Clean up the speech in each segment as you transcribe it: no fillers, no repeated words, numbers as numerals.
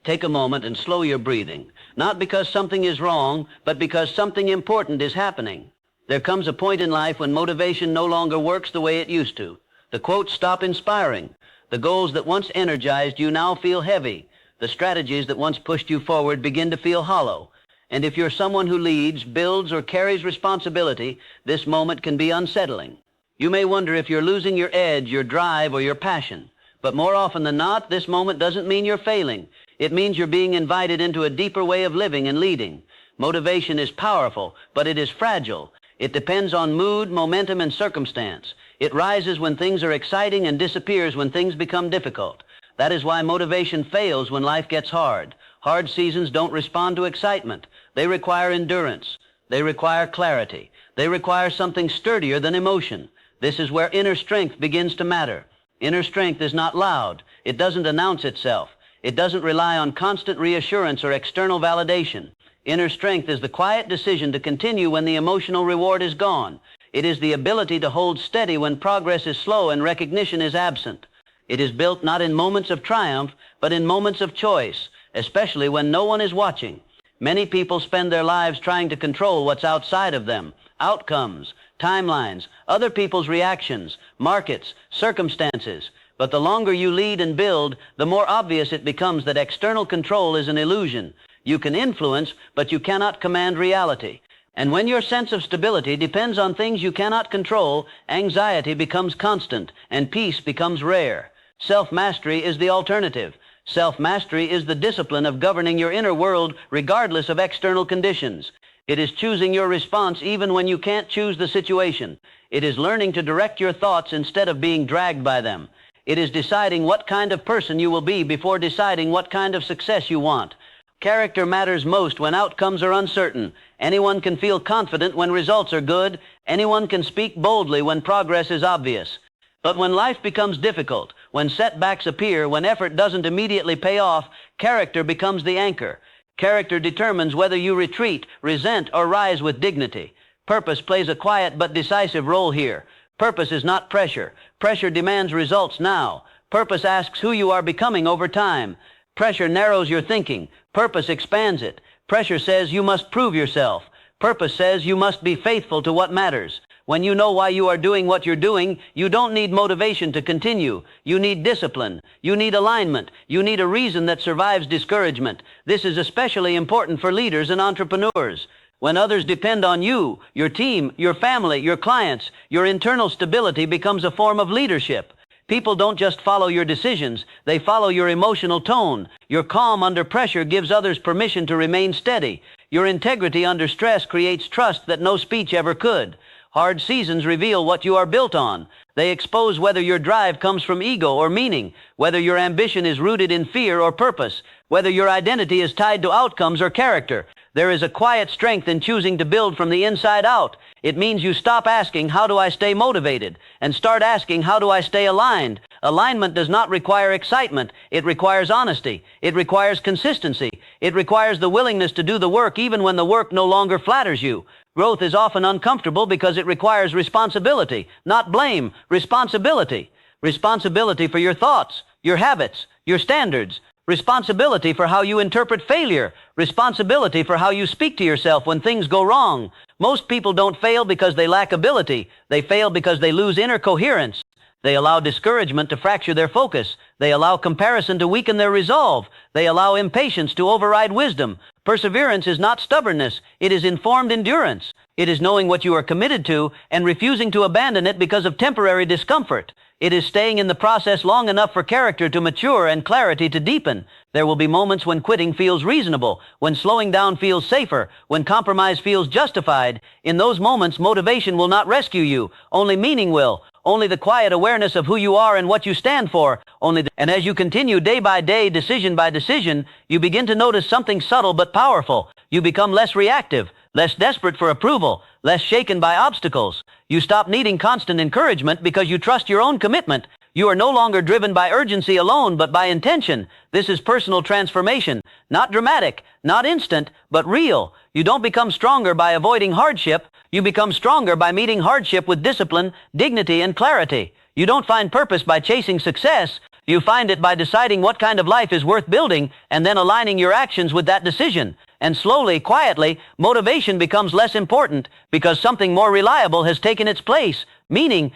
Take a moment and slow your breathing, not because something is wrong, but because something important is happening. There comes a point in life when motivation no longer works the way it used to. The quotes stop inspiring. The goals that once energized you now feel heavy. The strategies that once pushed you forward begin to feel hollow. And if you're someone who leads, builds, or carries responsibility, this moment can be unsettling. You may wonder if you're losing your edge, your drive, or your passion. But more often than not, this moment doesn't mean you're failing. It means you're being invited into a deeper way of living and leading. Motivation is powerful, but it is fragile. It depends on mood, momentum, and circumstance. It rises when things are exciting and disappears when things become difficult. That is why motivation fails when life gets hard. Hard seasons don't respond to excitement. They require endurance. They require clarity. They require something sturdier than emotion. This is where inner strength begins to matter. Inner strength is not loud. It doesn't announce itself. It doesn't rely on constant reassurance or external validation. Inner strength is the quiet decision to continue when the emotional reward is gone. It is the ability to hold steady when progress is slow and recognition is absent. It is built not in moments of triumph, but in moments of choice, especially when no one is watching. Many people spend their lives trying to control what's outside of them. Outcomes, timelines, other people's reactions, markets, circumstances. But the longer you lead and build, the more obvious it becomes that external control is an illusion. You can influence, but you cannot command reality. And when your sense of stability depends on things you cannot control, anxiety becomes constant and peace becomes rare. Self-mastery is the alternative. Self-mastery is the discipline of governing your inner world regardless of external conditions. It is choosing your response even when you can't choose the situation. It is learning to direct your thoughts instead of being dragged by them. It is deciding what kind of person you will be before deciding what kind of success you want. Character matters most when outcomes are uncertain. Anyone can feel confident when results are good. Anyone can speak boldly when progress is obvious. But when life becomes difficult, when setbacks appear, when effort doesn't immediately pay off, character becomes the anchor. Character determines whether you retreat, resent, or rise with dignity. Purpose plays a quiet but decisive role here. Purpose is not pressure. Pressure demands results now. Purpose asks who you are becoming over time. Pressure narrows your thinking. Purpose expands it. Pressure says you must prove yourself. Purpose says you must be faithful to what matters. When you know why you are doing what you're doing, you don't need motivation to continue. You need discipline. You need alignment. You need a reason that survives discouragement. This is especially important for leaders and entrepreneurs. When others depend on you, your team, your family, your clients, your internal stability becomes a form of leadership. People don't just follow your decisions, they follow your emotional tone. Your calm under pressure gives others permission to remain steady. Your integrity under stress creates trust that no speech ever could. Hard seasons reveal what you are built on. They expose whether your drive comes from ego or meaning, whether your ambition is rooted in fear or purpose, whether your identity is tied to outcomes or character. There is a quiet strength in choosing to build from the inside out. It means you stop asking, how do I stay motivated? And start asking, how do I stay aligned? Alignment does not require excitement. It requires honesty. It requires consistency. It requires the willingness to do the work even when the work no longer flatters you. Growth is often uncomfortable because it requires responsibility, not blame, responsibility. Responsibility for your thoughts, your habits, your standards. Responsibility for how you interpret failure. Responsibility for how you speak to yourself when things go wrong. Most people don't fail because they lack ability. They fail because they lose inner coherence. They allow discouragement to fracture their focus. They allow comparison to weaken their resolve. They allow impatience to override wisdom. Perseverance is not stubbornness. It is informed endurance. It is knowing what you are committed to and refusing to abandon it because of temporary discomfort. It is staying in the process long enough for character to mature and clarity to deepen. There will be moments when quitting feels reasonable, when slowing down feels safer, when compromise feels justified. In those moments, motivation will not rescue you. Only meaning will. Only the quiet awareness of who you are and what you stand for. And as you continue day by day, decision by decision, you begin to notice something subtle but powerful. You become less reactive, less desperate for approval, less shaken by obstacles. You stop needing constant encouragement because you trust your own commitment. You are no longer driven by urgency alone, but by intention. This is personal transformation. Not dramatic, not instant, but real. You don't become stronger by avoiding hardship. You become stronger by meeting hardship with discipline, dignity, and clarity. You don't find purpose by chasing success. You find it by deciding what kind of life is worth building and then aligning your actions with that decision. And slowly, quietly, motivation becomes less important because something more reliable has taken its place. Meaning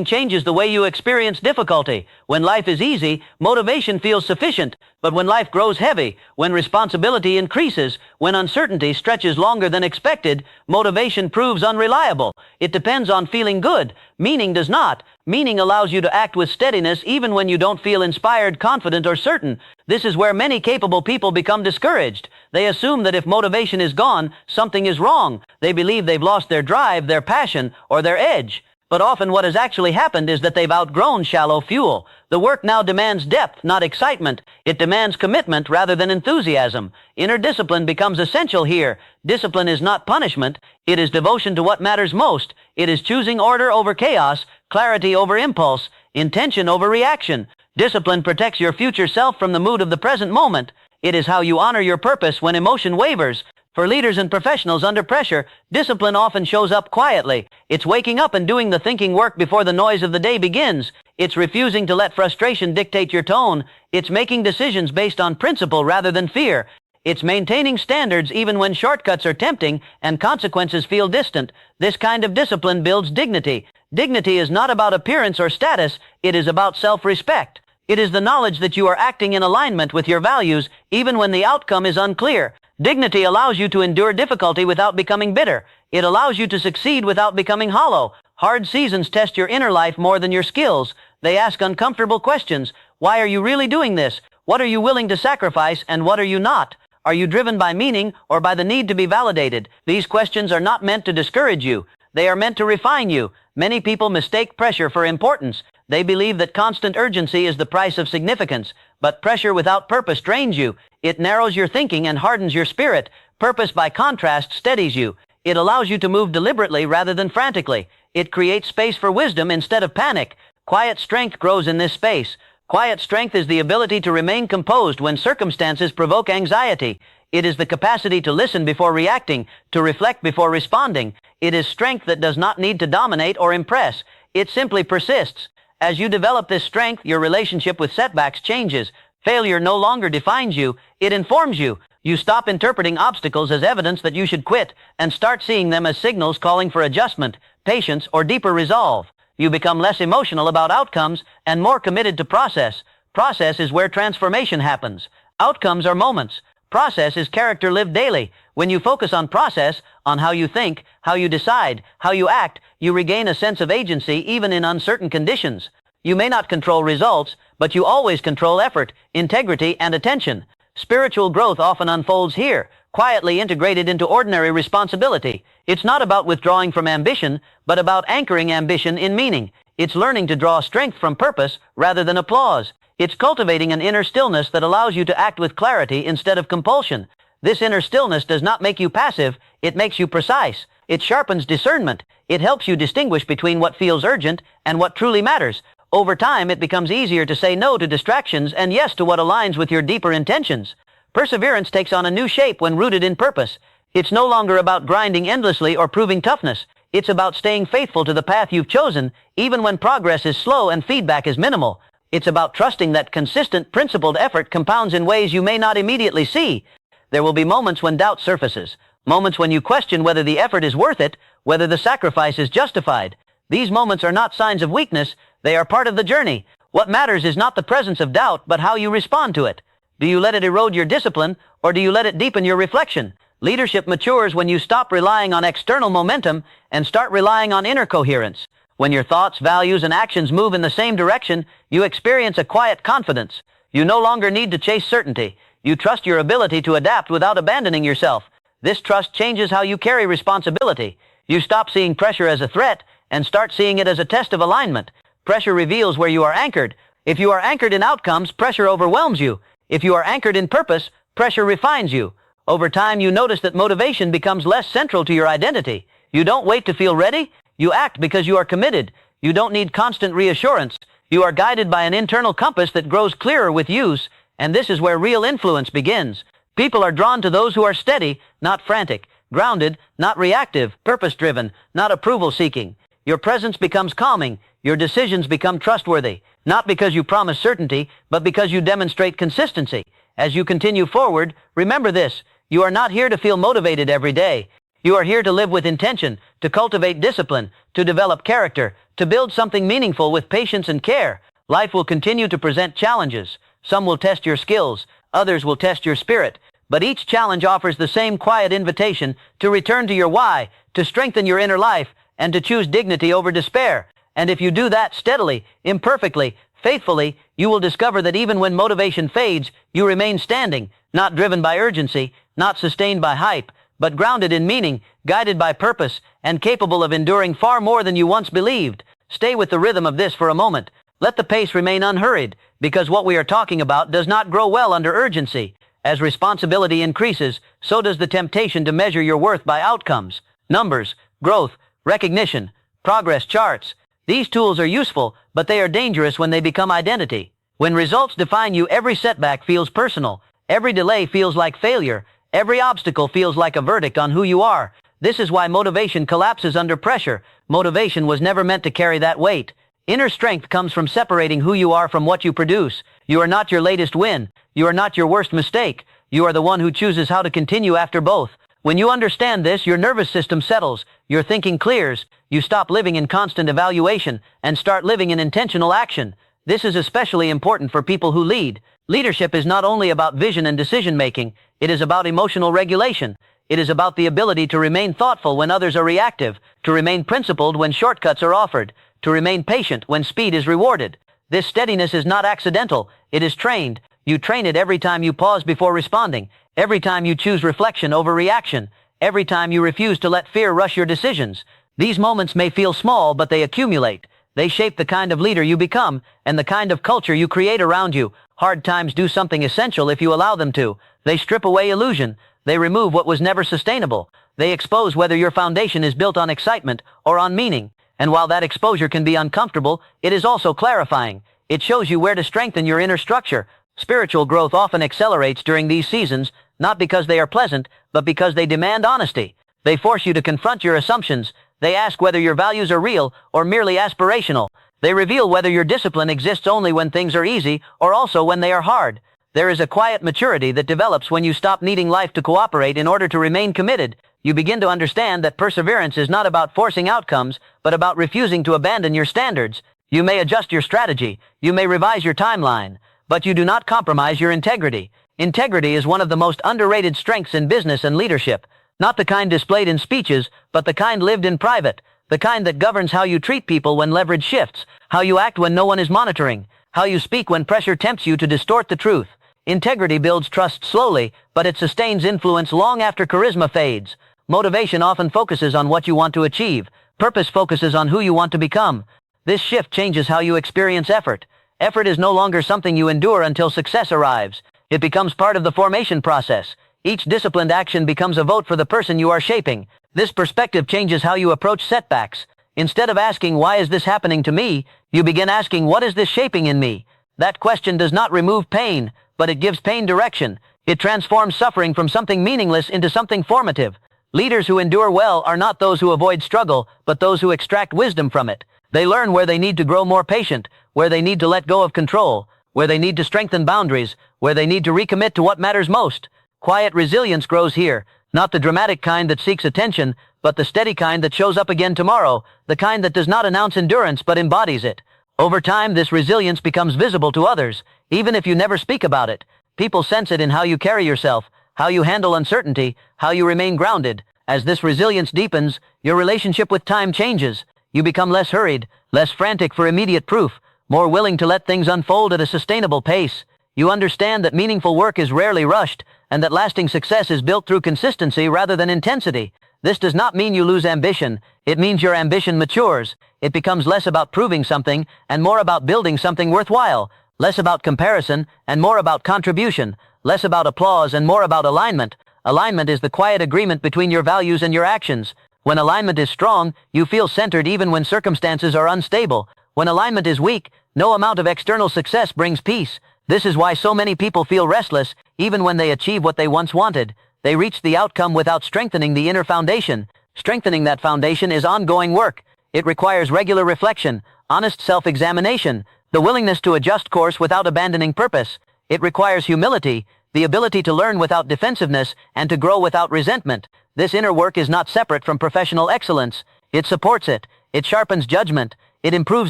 changes the way you experience difficulty. When life is easy, motivation feels sufficient. But when life grows heavy, when responsibility increases, when uncertainty stretches longer than expected, motivation proves unreliable. It depends on feeling good. Meaning does not. Meaning allows you to act with steadiness even when you don't feel inspired, confident, or certain. This is where many capable people become discouraged. They assume that if motivation is gone, something is wrong. They believe they've lost their drive, their passion, or their edge. But often what has actually happened is that they've outgrown shallow fuel. The work now demands depth, not excitement. It demands commitment rather than enthusiasm. Inner discipline becomes essential here. Discipline is not punishment. It is devotion to what matters most. It is choosing order over chaos, clarity over impulse, intention over reaction. Discipline protects your future self from the mood of the present moment. It is how you honor your purpose when emotion wavers. For leaders and professionals under pressure, discipline often shows up quietly. It's waking up and doing the thinking work before the noise of the day begins. It's refusing to let frustration dictate your tone. It's making decisions based on principle rather than fear. It's maintaining standards even when shortcuts are tempting and consequences feel distant. This kind of discipline builds dignity. Dignity is not about appearance or status. It is about self-respect. It is the knowledge that you are acting in alignment with your values even when the outcome is unclear. Dignity allows you to endure difficulty without becoming bitter. It allows you to succeed without becoming hollow. Hard seasons test your inner life more than your skills. They ask uncomfortable questions. Why are you really doing this? What are you willing to sacrifice and what are you not? Are you driven by meaning or by the need to be validated? These questions are not meant to discourage you. They are meant to refine you. Many people mistake pressure for importance. They believe that constant urgency is the price of significance. But pressure without purpose drains you. It narrows your thinking and hardens your spirit. Purpose, by contrast, steadies you. It allows you to move deliberately rather than frantically. It creates space for wisdom instead of panic. Quiet strength grows in this space. Quiet strength is the ability to remain composed when circumstances provoke anxiety. It is the capacity to listen before reacting, to reflect before responding. It is strength that does not need to dominate or impress. It simply persists. As you develop this strength, your relationship with setbacks changes. Failure no longer defines you, it informs you. You stop interpreting obstacles as evidence that you should quit and start seeing them as signals calling for adjustment, patience, or deeper resolve. You become less emotional about outcomes and more committed to process. Process is where transformation happens. Outcomes are moments. Process is character lived daily. When you focus on process, on how you think, how you decide, how you act, you regain a sense of agency even in uncertain conditions. You may not control results, but you always control effort, integrity, and attention. Spiritual growth often unfolds here, quietly integrated into ordinary responsibility. It's not about withdrawing from ambition, but about anchoring ambition in meaning. It's learning to draw strength from purpose rather than applause. It's cultivating an inner stillness that allows you to act with clarity instead of compulsion. This inner stillness does not make you passive, it makes you precise. It sharpens discernment. It helps you distinguish between what feels urgent and what truly matters. Over time, it becomes easier to say no to distractions and yes to what aligns with your deeper intentions. Perseverance takes on a new shape when rooted in purpose. It's no longer about grinding endlessly or proving toughness. It's about staying faithful to the path you've chosen, even when progress is slow and feedback is minimal. It's about trusting that consistent, principled effort compounds in ways you may not immediately see. There will be moments when doubt surfaces, moments when you question whether the effort is worth it, whether the sacrifice is justified. These moments are not signs of weakness, they are part of the journey. What matters is not the presence of doubt, but how you respond to it. Do you let it erode your discipline, or do you let it deepen your reflection? Leadership matures when you stop relying on external momentum and start relying on inner coherence. When your thoughts, values, and actions move in the same direction, you experience a quiet confidence. You no longer need to chase certainty. You trust your ability to adapt without abandoning yourself. This trust changes how you carry responsibility. You stop seeing pressure as a threat and start seeing it as a test of alignment. Pressure reveals where you are anchored. If you are anchored in outcomes, pressure overwhelms you. If you are anchored in purpose, pressure refines you. Over time, you notice that motivation becomes less central to your identity. You don't wait to feel ready. You act because you are committed. You don't need constant reassurance. You are guided by an internal compass that grows clearer with use, and this is where real influence begins. People are drawn to those who are steady, not frantic, grounded, not reactive, purpose-driven, not approval-seeking. Your presence becomes calming. Your decisions become trustworthy, not because you promise certainty, but because you demonstrate consistency. As you continue forward, remember this: you are not here to feel motivated every day. You are here to live with intention, to cultivate discipline, to develop character, to build something meaningful with patience and care. Life will continue to present challenges. Some will test your skills, others will test your spirit, but each challenge offers the same quiet invitation to return to your why, to strengthen your inner life, and to choose dignity over despair. And if you do that steadily, imperfectly, faithfully, you will discover that even when motivation fades, you remain standing, not driven by urgency, not sustained by hype, but grounded in meaning, guided by purpose, and capable of enduring far more than you once believed. Stay with the rhythm of this for a moment. Let the pace remain unhurried, because what we are talking about does not grow well under urgency. As responsibility increases, so does the temptation to measure your worth by outcomes, numbers, growth, recognition, progress charts. These tools are useful, but they are dangerous when they become identity. When results define you, every setback feels personal, every delay feels like failure, every obstacle feels like a verdict on who you are. This is why motivation collapses under pressure. Motivation was never meant to carry that weight. Inner strength comes from separating who you are from what you produce. You are not your latest win. You are not your worst mistake. You are the one who chooses how to continue after both. When you understand this, your nervous system settles, your thinking clears, you stop living in constant evaluation and start living in intentional action. This is especially important for people who lead. Leadership is not only about vision and decision-making, it is about emotional regulation. It is about the ability to remain thoughtful when others are reactive, to remain principled when shortcuts are offered, to remain patient when speed is rewarded. This steadiness is not accidental, it is trained. You train it every time you pause before responding, every time you choose reflection over reaction, every time you refuse to let fear rush your decisions. These moments may feel small, but they accumulate. They shape the kind of leader you become and the kind of culture you create around you. Hard times do something essential if you allow them to. They strip away illusion. They remove what was never sustainable. They expose whether your foundation is built on excitement or on meaning. And while that exposure can be uncomfortable, it is also clarifying. It shows you where to strengthen your inner structure. Spiritual growth often accelerates during these seasons, not because they are pleasant, but because they demand honesty. They force you to confront your assumptions. They ask whether your values are real or merely aspirational. They reveal whether your discipline exists only when things are easy or also when they are hard. There is a quiet maturity that develops when you stop needing life to cooperate in order to remain committed. You begin to understand that perseverance is not about forcing outcomes, but about refusing to abandon your standards. You may adjust your strategy, you may revise your timeline, but you do not compromise your integrity. Integrity is one of the most underrated strengths in business and leadership. Not the kind displayed in speeches, but the kind lived in private. The kind that governs how you treat people when leverage shifts, how you act when no one is monitoring, how you speak when pressure tempts you to distort the truth. Integrity builds trust slowly, but it sustains influence long after charisma fades. Motivation often focuses on what you want to achieve. Purpose focuses on who you want to become. This shift changes how you experience effort. Effort is no longer something you endure until success arrives. It becomes part of the formation process. Each disciplined action becomes a vote for the person you are shaping. This perspective changes how you approach setbacks. Instead of asking, "Why is this happening to me?" you begin asking, "What is this shaping in me?" That question does not remove pain, but it gives pain direction. It transforms suffering from something meaningless into something formative. Leaders who endure well are not those who avoid struggle, but those who extract wisdom from it. They learn where they need to grow more patient, where they need to let go of control, where they need to strengthen boundaries, where they need to recommit to what matters most. Quiet resilience grows here, not the dramatic kind that seeks attention, but the steady kind that shows up again tomorrow, the kind that does not announce endurance but embodies it. Over time, this resilience becomes visible to others, even if you never speak about it. People sense it in how you carry yourself, how you handle uncertainty, how you remain grounded. As this resilience deepens, your relationship with time changes. You become less hurried, less frantic for immediate proof, more willing to let things unfold at a sustainable pace. You understand that meaningful work is rarely rushed, and that lasting success is built through consistency rather than intensity. This does not mean you lose ambition. It means your ambition matures. It becomes less about proving something and more about building something worthwhile, less about comparison and more about contribution, less about applause and more about alignment. Alignment is the quiet agreement between your values and your actions. When alignment is strong, you feel centered even when circumstances are unstable. When alignment is weak, no amount of external success brings peace. This is why so many people feel restless, even when they achieve what they once wanted. They reach the outcome without strengthening the inner foundation. Strengthening that foundation is ongoing work. It requires regular reflection, honest self-examination, the willingness to adjust course without abandoning purpose. It requires humility, the ability to learn without defensiveness, and to grow without resentment. This inner work is not separate from professional excellence. It supports it. It sharpens judgment. It improves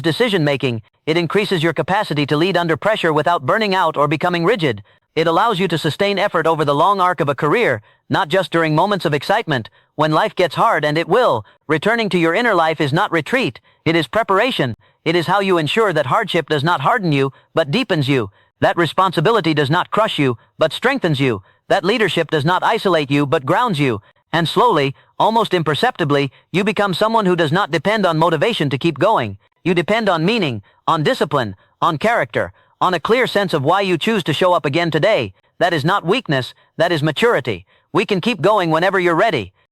decision-making. It increases your capacity to lead under pressure without burning out or becoming rigid. It allows you to sustain effort over the long arc of a career, not just during moments of excitement. When life gets hard, and it will, returning to your inner life is not retreat. It is preparation. It is how you ensure that hardship does not harden you, but deepens you. That responsibility does not crush you, but strengthens you. That leadership does not isolate you, but grounds you. And slowly, almost imperceptibly, you become someone who does not depend on motivation to keep going. You depend on meaning, on discipline, on character, on a clear sense of why you choose to show up again today. That is not weakness, that is maturity. We can keep going whenever you're ready.